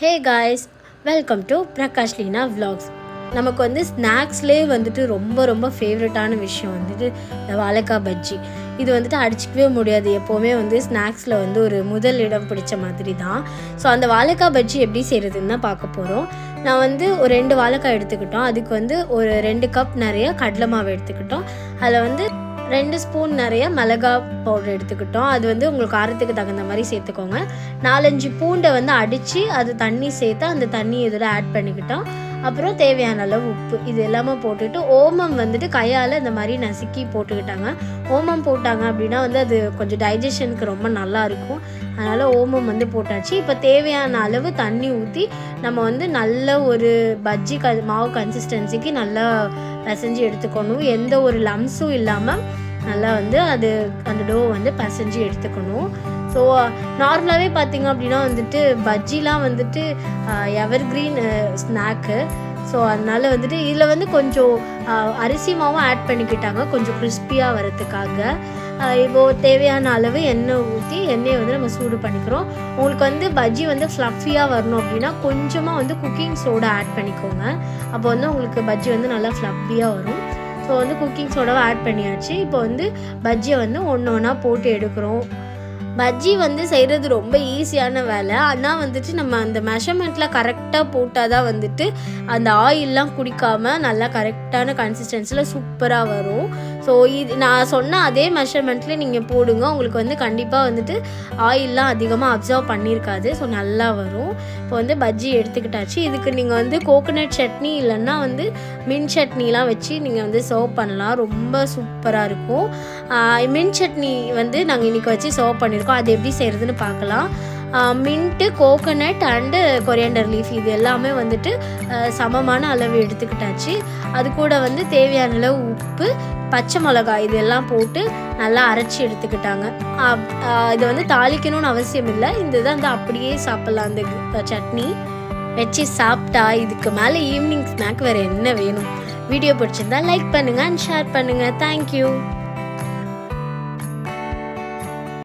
Hey guys, welcome to Prakash Leena Vlogs. நமக்கு வந்து ஸ்நாக்ஸ்லேயே வந்துட்டு ரொம்ப ஃபேவரட்டான விஷயம் வந்துட்டு இந்த வாழைக்காய் பஜ்ஜி. இது வந்துட்டு அடிச்சிக்கவே முடியாது. எப்போவுமே வந்து ஸ்நாக்ஸில் வந்து ஒரு முதல் இடம் பிடிச்ச மாதிரி தான். ஸோ அந்த வாழைக்காய் பஜ்ஜி எப்படி செய்கிறதுன்னு தான் பார்க்க போகிறோம். நான் வந்து ஒரு 2 வாழைக்காய் எடுத்துக்கிட்டோம். அதுக்கு வந்து ஒரு 2 கப் நிறைய கடலை மாவு எடுத்துக்கிட்டோம். அதில் வந்து 2 ஸ்பூன் நிறைய மிளகா பவுடர் எடுத்துக்கிட்டோம். அது வந்து உங்களுக்கு காரத்துக்கு தகுந்த மாதிரி சேர்த்துக்கோங்க. 4-5 பூண்டை வந்து அடித்து அது தண்ணி சேர்த்து அந்த தண்ணி இதில் ஆட் பண்ணிக்கிட்டோம். அப்புறம் தேவையான அளவு உப்பு இது எல்லாமே போட்டுட்டு ஓமம் வந்துட்டு கையால் இந்த மாதிரி நசுக்கி போட்டுக்கிட்டாங்க. ஓமம் போட்டாங்க அப்படின்னா வந்து அது கொஞ்சம் டைஜஷனுக்கு ரொம்ப நல்லா இருக்கும். அதனால் ஓமம் வந்து போட்டாச்சு. இப்போ தேவையான அளவு தண்ணி ஊற்றி நம்ம வந்து நல்ல ஒரு பஜ்ஜி மாவு கன்சிஸ்டன்சிக்கு நல்லா பிசைஞ்சு எடுத்துக்கணும். எந்த ஒரு லம்ஸும் இல்லாமல் நல்லா வந்து அந்த டோ வந்து பிசைஞ்சு எடுத்துக்கணும். ஸோ நார்மலாகவே பார்த்திங்க அப்படின்னா வந்துட்டு பஜ்ஜிலாம் வந்துட்டு எவர்கிரீன் ஸ்நாக்கு. ஸோ அதனால் வந்துட்டு இதில் வந்து கொஞ்சம் அரிசி மாவும் ஆட் பண்ணிக்கிட்டாங்க கொஞ்சம் கிறிஸ்பியாக வரதுக்காக. இப்போது தேவையான அளவு எண்ணெய் ஊற்றி எண்ணெயை வந்து நம்ம சூடு பண்ணிக்கிறோம். உங்களுக்கு வந்து பஜ்ஜி வந்து ஃப்ளஃபியாக வரணும் அப்படின்னா கொஞ்சமாக வந்து குக்கிங் சோடா ஆட் பண்ணிக்கோங்க. அப்போ வந்து உங்களுக்கு பஜ்ஜி வந்து நல்லா ஃப்ளஃபியாக வரும். ஸோ வந்து குக்கிங் சோடாவை ஆட் பண்ணியாச்சு. இப்போ வந்து பஜ்ஜியை வந்து ஒன்றா போட்டு எடுக்கிறோம். பஜ்ஜி வந்து செய்கிறது ரொம்ப ஈஸியான வேலை. ஆனால் வந்துட்டு நம்ம அந்த மெஷர்மெண்ட்டில் கரெக்டாக போட்டால் தான் வந்துட்டு அந்த ஆயிலெலாம் குடிக்காமல் நல்லா கரெக்டான கன்சிஸ்டன்சியில் சூப்பராக வரும். ஸோ இது நான் சொன்ன அதே மெஷர்மெண்ட்டில் நீங்கள் போடுங்க. உங்களுக்கு வந்து கண்டிப்பாக வந்துட்டு ஆயிலெலாம் அதிகமாக அப்சர்வ் பண்ணியிருக்காது. ஸோ நல்லா வரும். இப்போ வந்து பஜ்ஜி எடுத்துக்கிட்டாச்சு. இதுக்கு நீங்கள் வந்து கோகோனட் சட்னி இல்லைன்னா வந்து மின்ட் சட்னிலாம் வச்சு நீங்கள் வந்து சர்வ் பண்ணலாம். ரொம்ப சூப்பராக இருக்கும். மின்ட் சட்னி வந்து நாங்கள் இன்றைக்கி வச்சு சர்வ் பண்ணியிருக்கோம். அது எப்படி செய்கிறதுன்னு பார்க்கலாம். Mint, coconut and coriander leaf இது எல்லாமே வந்துட்டு சமமான அளவு எடுத்துக்கிட்டாச்சு. அது கூட வந்து தேவையான அளவு உப்பு, பச்சை மிளகாய் இது எல்லாம் போட்டு நல்லா அரைச்சி எடுத்துக்கிட்டாங்க. இதை வந்து தாளிக்கணும்னு அவசியம் இல்லை. இந்த இதை வந்து அப்படியே சாப்பிட்லாம். அந்த சட்னி வச்சு சாப்பிட்டா இதுக்கு மேலே ஈவினிங் ஸ்நாக் வேறு என்ன வேணும்? வீடியோ பிடிச்சிருந்தா லைக் பண்ணுங்கள் அண்ட் ஷேர் பண்ணுங்கள். தேங்க்யூ.